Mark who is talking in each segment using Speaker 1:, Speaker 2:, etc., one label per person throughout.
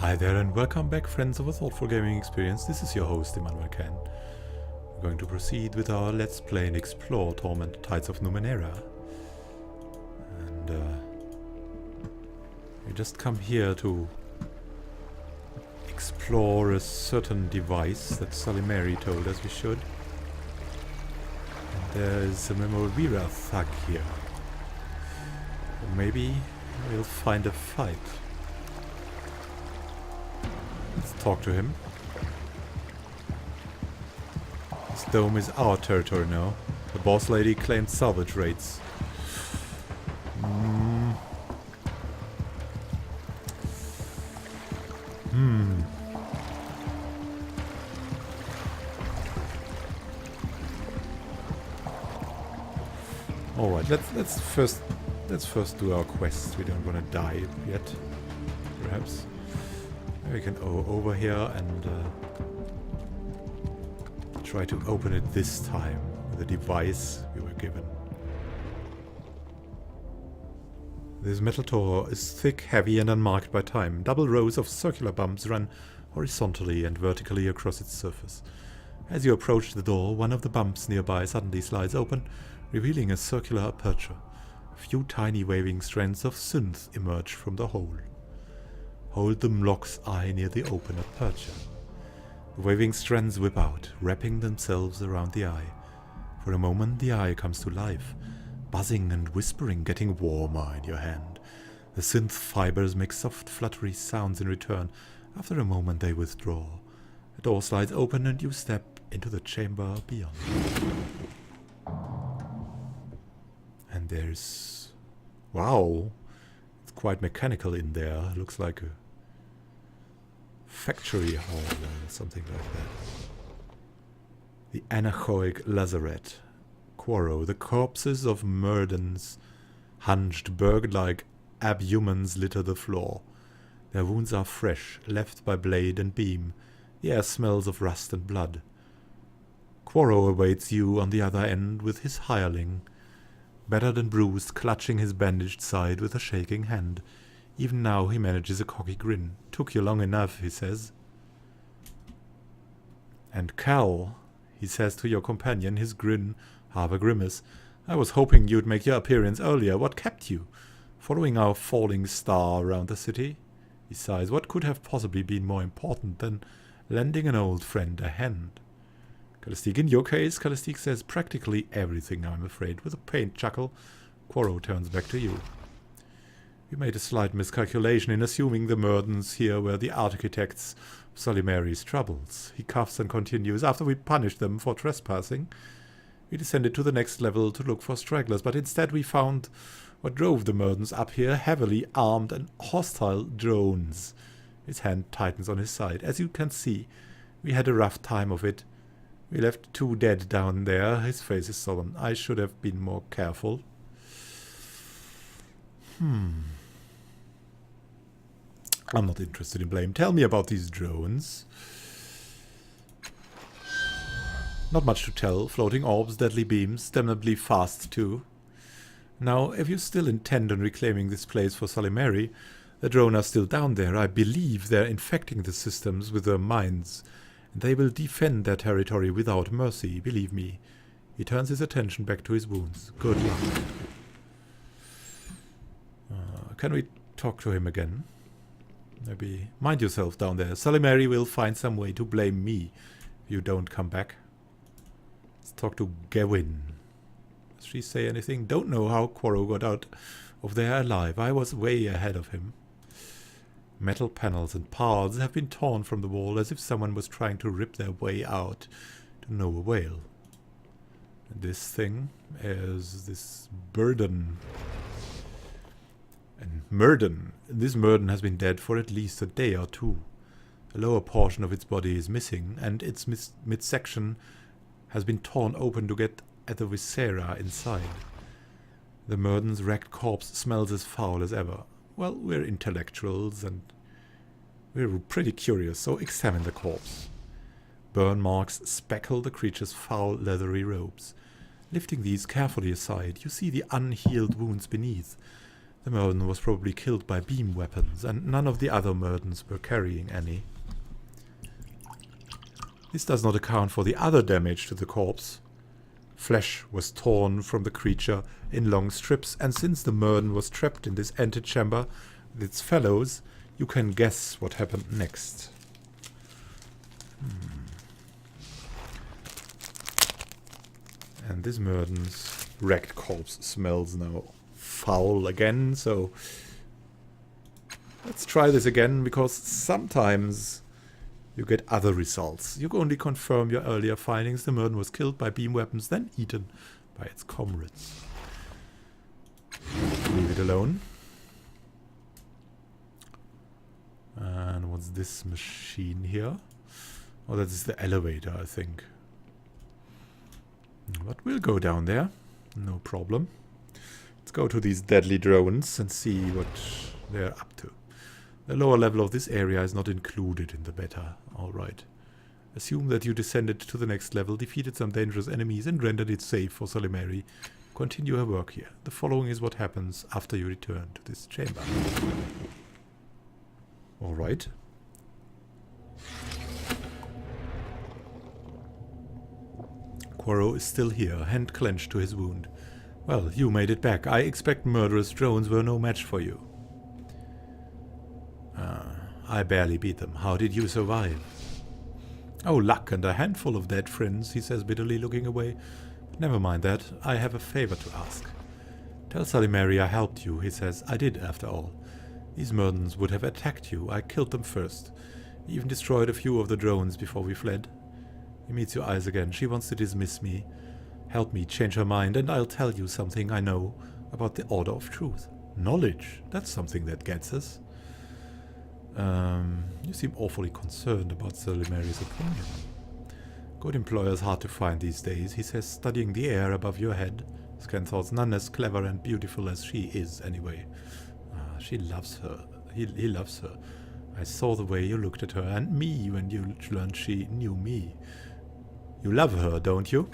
Speaker 1: Hi there and welcome back, friends of a thoughtful gaming experience. This is your host, Immanuel Ken. We're going to proceed with our Let's Play and explore Torment, Tides of Numenera. And we just come here to explore a certain device that Salimeri told us we should. And there's a Memo Veera thug here. Or maybe we'll find a fight. Let's talk to him. This dome is our territory now. The boss lady claimed salvage rates. Alright, let's first do our quest. We don't want to die yet, perhaps. We can go over here and try to open it this time with the device we were given. This metal door is thick, heavy and unmarked by time. Double rows of circular bumps run horizontally and vertically across its surface. As you approach the door, one of the bumps nearby suddenly slides open, revealing a circular aperture. A few tiny waving strands of synth emerge from the hole. Hold the lock's eye near the open aperture. The waving strands whip out, wrapping themselves around the eye. For a moment the eye comes to life, buzzing and whispering, getting warmer in your hand. The synth fibers make soft fluttery sounds in return. After a moment they withdraw. The door slides open and you step into the chamber beyond. And there's... wow! It's quite mechanical in there. Looks like a factory hall or something like that. The Anechoic Lazaret. Quorro. The corpses of Murdens, hunched bird-like abhumans, litter the floor. Their wounds are fresh, left by blade and beam. The air smells of rust and blood. Quorro awaits you on the other end with his hireling, battered and bruised, clutching his bandaged side with a shaking hand. Even now he manages a cocky grin. "Took you long enough," he says. "And Cal," he says to your companion, his grin half a grimace. "I was hoping you'd make your appearance earlier. What kept you? Following our falling star around the city?" He sighs. "What could have possibly been more important than lending an old friend a hand?" "Calistique, in your case," Calistique says, "practically everything, I'm afraid." With a faint chuckle, Quorro turns back to you. "We made a slight miscalculation in assuming the Murdens here were the architects of Salimeri's troubles." He coughs and continues. "After we punished them for trespassing, we descended to the next level to look for stragglers, but instead we found what drove the Murdens up here: heavily armed and hostile drones." His hand tightens on his side. "As you can see, we had a rough time of it. We left 2 dead down there." His face is solemn. "I should have been more careful." I'm not interested in blame. "Tell me about these drones." "Not much to tell. Floating orbs, deadly beams, damnably fast too. Now, if you still intend on reclaiming this place for Salimeri, the drone are still down there. I believe they're infecting the systems with their minds. They will defend their territory without mercy, believe me." He turns his attention back to his wounds. "Good luck." Can we talk to him again? Maybe mind yourself down there. Salimeri will find some way to blame me if you don't come back. Let's talk to Gewin. Does she say anything? "Don't know how Quorro got out of there alive. I was way ahead of him." Metal panels and parts have been torn from the wall as if someone was trying to rip their way out to no avail. And this thing is this burden. And Murden. This Murden has been dead for at least a day or 2. The lower portion of its body is missing, and its midsection has been torn open to get at the viscera inside. The Murden's wrecked corpse smells as foul as ever. Well, we're intellectuals and we're pretty curious, so examine the corpse. Burn marks speckle the creature's foul leathery robes. Lifting these carefully aside, you see the unhealed wounds beneath. The Merden was probably killed by beam weapons, and none of the other Merdens were carrying any. This does not account for the other damage to the corpse. Flesh was torn from the creature in long strips, and since the Merden was trapped in this antechamber with its fellows, you can guess what happened next. And this Merden's wrecked corpse smells now foul again, so let's try this again, because sometimes you get other results. You only confirm your earlier findings. The Merden was killed by beam weapons, then eaten by its comrades. Leave it alone. And what's this machine here? Oh, that is the elevator, I think. But we'll go down there. No problem. Let's go to these deadly drones and see what they're up to. The lower level of this area is not included in the beta. Alright. Assume that you descended to the next level, defeated some dangerous enemies, and rendered it safe for Salimeri. Continue her work here. The following is what happens after you return to this chamber. Alright. Quorro is still here, hand clenched to his wound. Well, you made it back. I expect murderous drones were no match for you. I barely beat them. How did you survive? Oh, luck and a handful of dead friends, he says bitterly, looking away. But never mind that. I have a favor to ask. Tell Salimeri I helped you, he says. I did, after all. These Merdens would have attacked you. I killed them first. Even destroyed a few of the drones before we fled. He meets your eyes again. She wants to dismiss me. Help me change her mind, and I'll tell you something I know about the Order of Truth. Knowledge. That's something that gets us. You seem awfully concerned about Salimeri's opinion. Good employers hard to find these days, he says, studying the air above your head. Scanthal's none as clever and beautiful as she is, anyway. She loves her. He loves her. I saw the way you looked at her and me when you learned she knew me. You love her, don't you?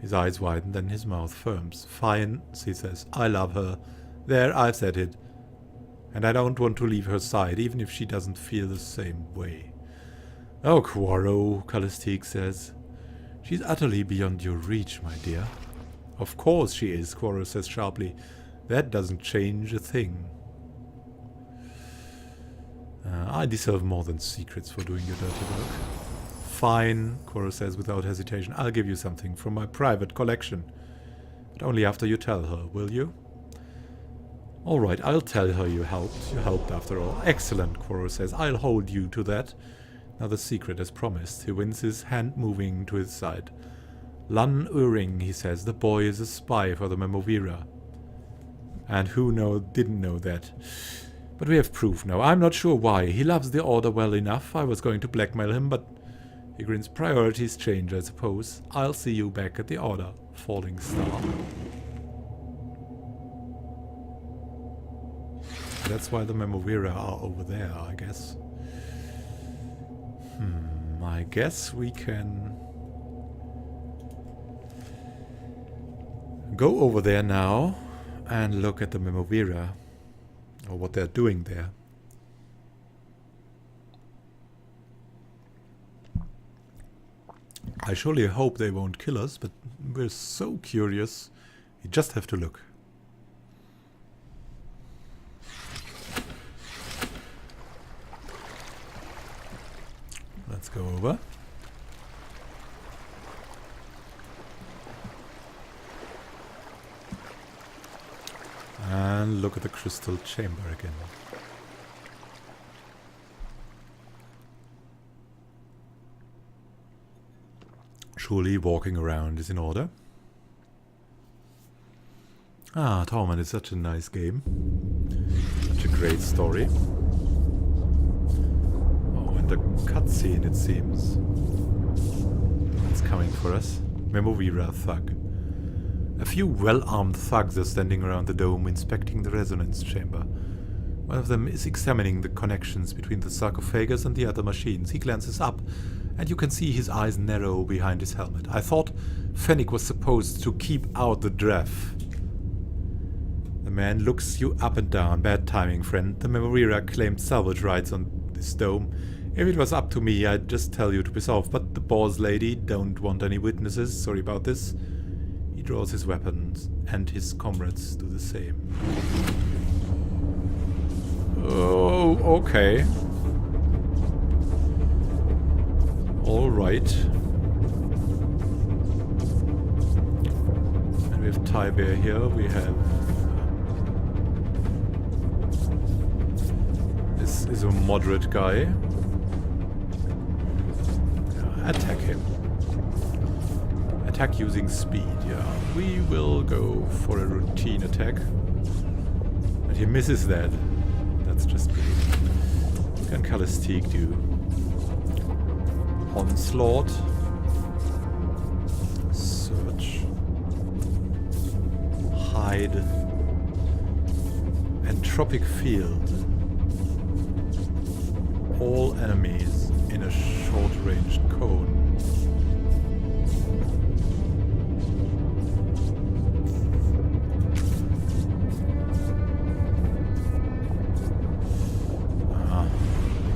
Speaker 1: His eyes widen, then his mouth firms. Fine, he says. I love her. There, I've said it. And I don't want to leave her side, even if she doesn't feel the same way. Oh, Quorro, Calistique says. She's utterly beyond your reach, my dear. Of course she is, Quorro says sharply. That doesn't change a thing. I deserve more than secrets for doing your dirty work. Fine, Quorro says without hesitation. I'll give you something from my private collection. But only after you tell her, will you? Alright, I'll tell her you helped. You helped after all. Excellent, Quorro says. I'll hold you to that. Now the secret as promised. He winces, hand moving to his side. Lan Uring, he says. The boy is a spy for the Memo Veera. And who didn't know that? But we have proof now. I'm not sure why. He loves the Order well enough. I was going to blackmail him, but he grins. Priorities change, I suppose. I'll see you back at the Order, Falling Star. That's why the Memo Veera are over there, I guess. I guess we can go over there now and look at the Memo Veera, or what they're doing there. I surely hope they won't kill us, but we're so curious. You just have to look. Let's go over. And look at the crystal chamber again. Surely walking around is in order. Torment is such a nice game. Such a great story. Oh, and a cutscene, it seems. It's coming for us. Memo Veera thug. A few well-armed thugs are standing around the dome inspecting the resonance chamber. One of them is examining the connections between the sarcophagus and the other machines. He glances up, and you can see his eyes narrow behind his helmet. I thought Fennec was supposed to keep out the Dref. The The man looks you up and down. Bad timing, friend. The Memovira claimed salvage rights on this dome. If it was up to me, I'd just tell you to piss off. But the boss lady don't want any witnesses. Sorry about this. He draws his weapons, and his comrades do the same. Oh, okay. Alright. And we have Tybear here. We have... this is a moderate guy. Attack him. Attack using speed, yeah. We will go for a routine attack. And he misses that. That's just great. What can Calistique do? Onslaught. Search. Hide. Entropic field. All enemies in a short-range cone.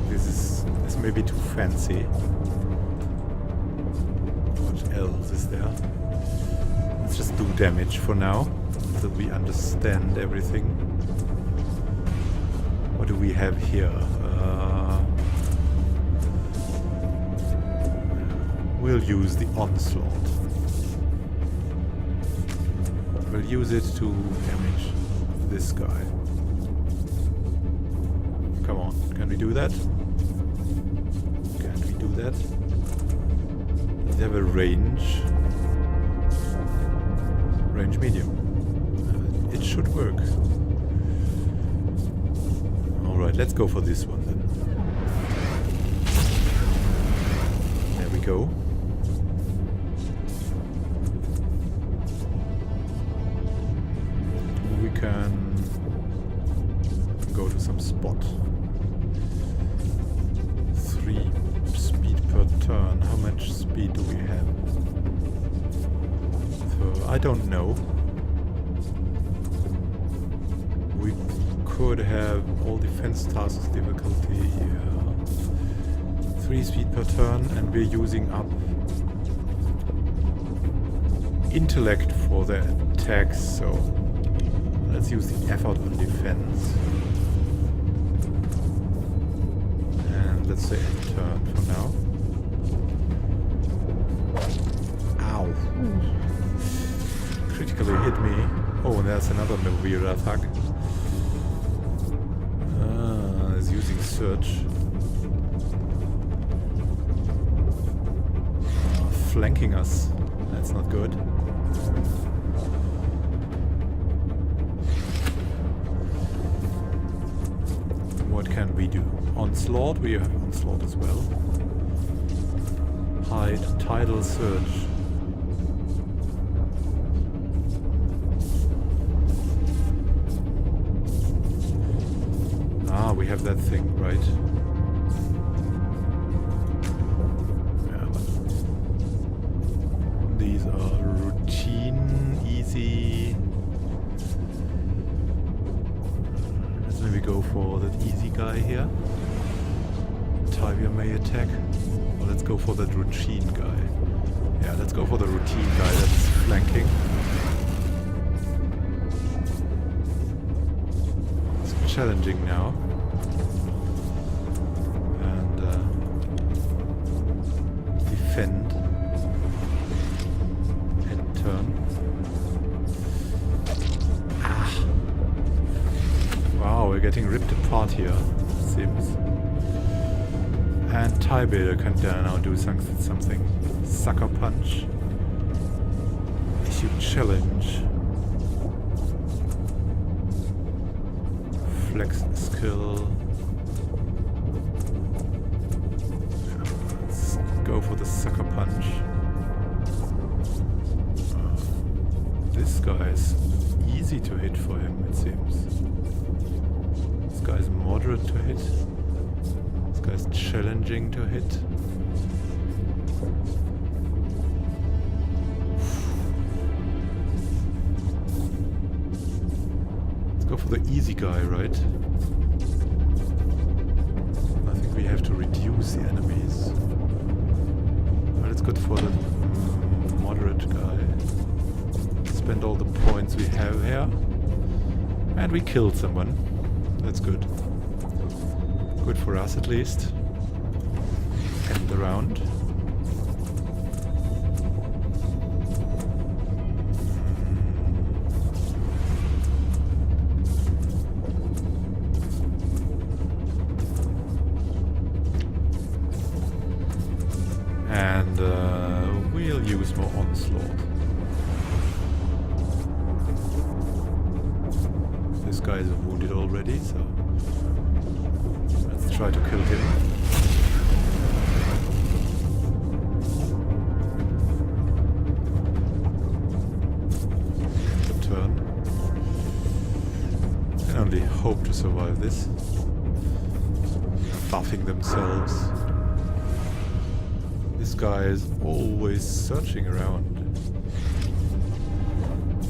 Speaker 1: This may be too fancy. What else is there? Let's just do damage for now, so we understand everything. What do we have here? We'll use the onslaught. We'll use it to damage this guy. Come on, can we do that? Can we do that? Does it have a range? Range medium. It should work. Alright, let's go for this one then. There we go. We can go to some spot. 3 speed per turn. How much speed do we have? So, I don't know. We could have all defense tasks difficulty. 3 speed per turn, and we're using up intellect for the attacks, so let's use the effort on defense. And let's say end turn for now. Ow. Critically hit me. Oh, and there's another Memovira attack. Is using search. Flanking us. That's not good. What can we do? Onslaught? We have onslaught as well. Hide. Tidal search. Ah, we have that thing, right? Yeah, but these are routine, easy. Let's maybe go for that easy guy here. Tybear may attack. Or let's go for that routine guy. Yeah, let's go for the routine guy that's flanking. It's challenging now. And defend. End turn. Ah. Wow, we're getting ripped apart here, seems. And Tybear can now do something. Sucker punch. Issue challenge. Flex skill. Let's go for the sucker punch. This guy is easy to hit for him, it seems. This guy is moderate to hit. This guy is challenging to hit. go for the easy guy, right? I think we have to reduce the enemies. But it's good for the moderate guy. Spend all the points we have here. And we killed someone. That's good. Good for us at least. End the round. And we'll use more onslaught. This guy is wounded already, so let's try to kill him. Good turn. Can only hope to survive this. Buffing themselves. This guy is always searching around.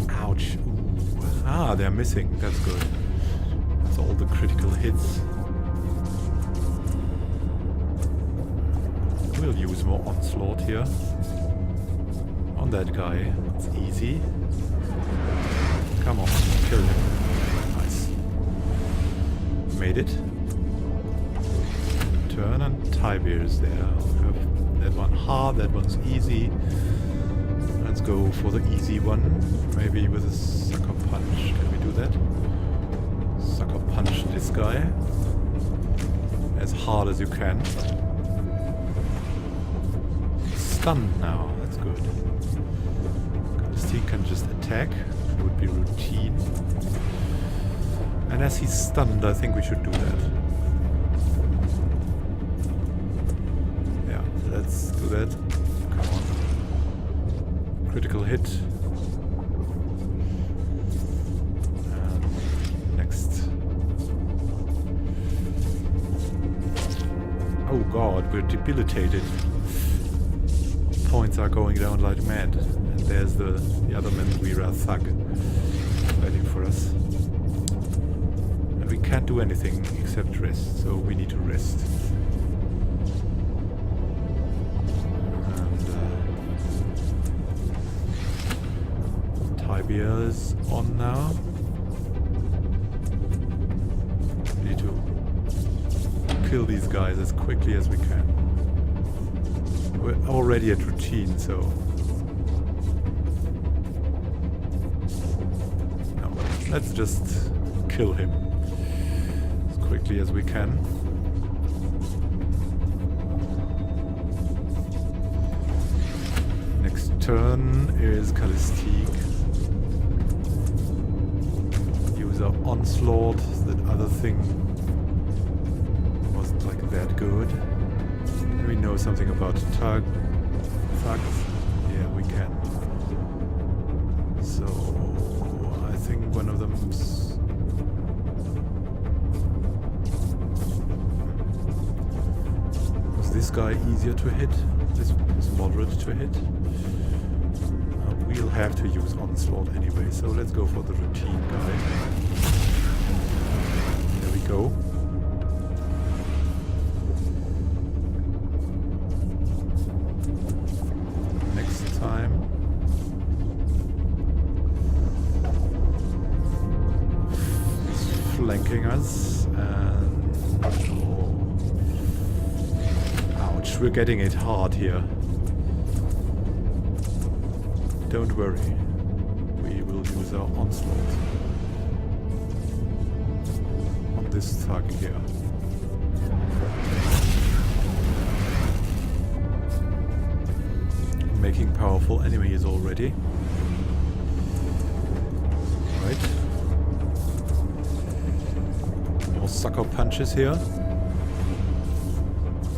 Speaker 1: Ouch. Ooh. Ah, they're missing. That's good. That's all the critical hits. We'll use more onslaught here. On that guy. It's easy. Come on, kill him. Nice. Made it. Turn and Tibir is there. That one hard, that one's easy. Let's go for the easy one. Maybe with a sucker punch. Can we do that? Sucker punch this guy. As hard as you can. Stunned now, that's good. He can just attack. It would be routine. And as he's stunned, I think we should do that. Let's do that. Come on. Critical hit. And next. Oh god, we're debilitated. Points are going down like mad. And there's the other Memo Veera thug waiting for us. And we can't do anything except rest, so we need to rest. Tibir's on now. We need to kill these guys as quickly as we can. We're already at routine, so... No, let's just kill him as quickly as we can. Next turn is Callistique. Use our onslaught. That other thing wasn't like that good. Do we know something about thugs? Yeah, we can. So I think one of them's... Was this guy easier to hit? This was moderate to hit. We'll have to use onslaught anyway, so let's go for the routine guy. There we go. Next time. He's flanking us and... Oh. Ouch, we're getting it hard here. Don't worry, we will use our onslaught on this thug here. Making powerful enemies already. Right. More sucker punches here.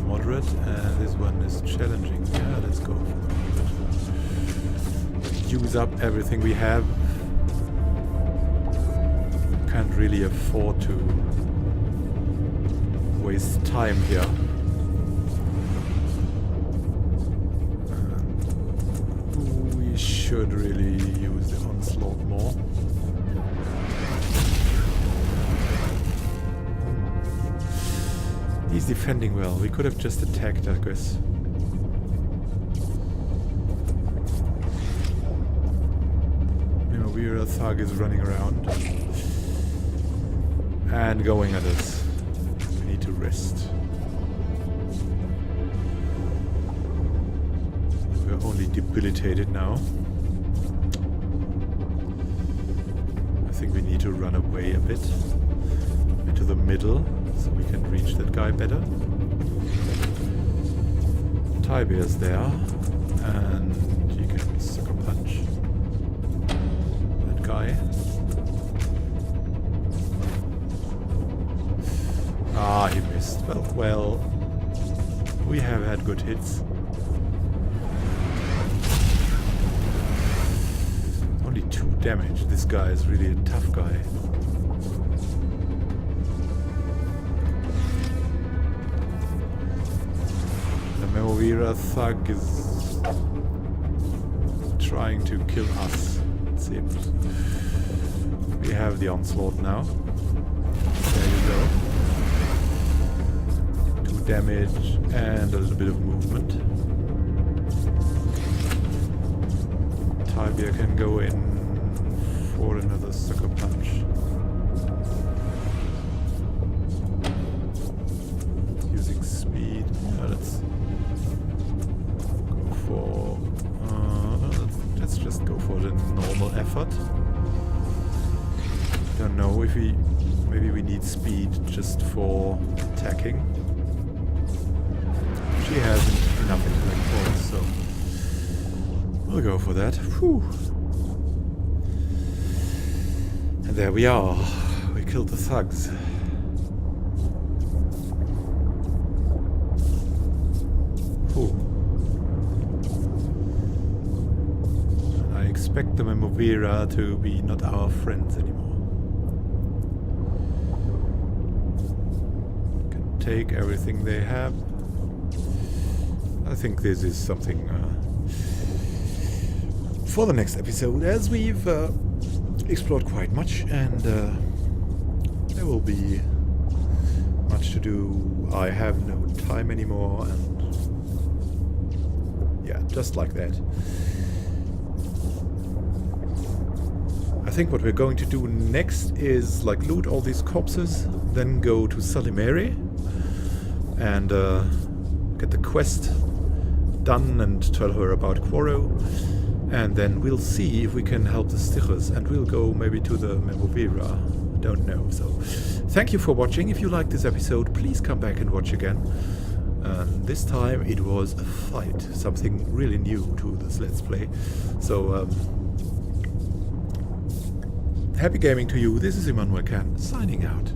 Speaker 1: Moderate, and this one is challenging. Yeah, let's go for it. Use up everything we have. Can't really afford to waste time here. We should really use the onslaught more. He's defending well. We could have just attacked, I guess. Memo Veera thug is running around. And going at us. We need to rest. We're only debilitated now. I think we need to run away a bit. Into the middle. So we can reach that guy better. Tiber's there, and you can sucker punch that guy. Ah, he missed. Well, we have had good hits. Only 2 damage. This guy is really a tough guy. Memo Veera thug is trying to kill us, it seems. We have the onslaught now. There you go. 2 damage and a little bit of movement. Tiber can go in for another sucker punch. Using speed. Let's just go for the normal effort. Don't know if maybe we need speed just for attacking. She hasn't enough intellect for us, so we'll go for that. Whew. And there we are. We killed the thugs. Whew. Expect the Memo Veera to be not our friends anymore. Can take everything they have. I think this is something for the next episode, as we've explored quite much, and there will be much to do. I have no time anymore, and yeah, just like that. I think what we're going to do next is like loot all these corpses, then go to Salimeri and get the quest done and tell her about Quorro, and then we'll see if we can help the Stichers, and we'll go maybe to the Memo Veera. Don't know. So thank you for watching. If you liked this episode, please come back and watch again. This time it was a fight, something really new to this Let's Play. So happy gaming to you. This is Immanuel Can, signing out.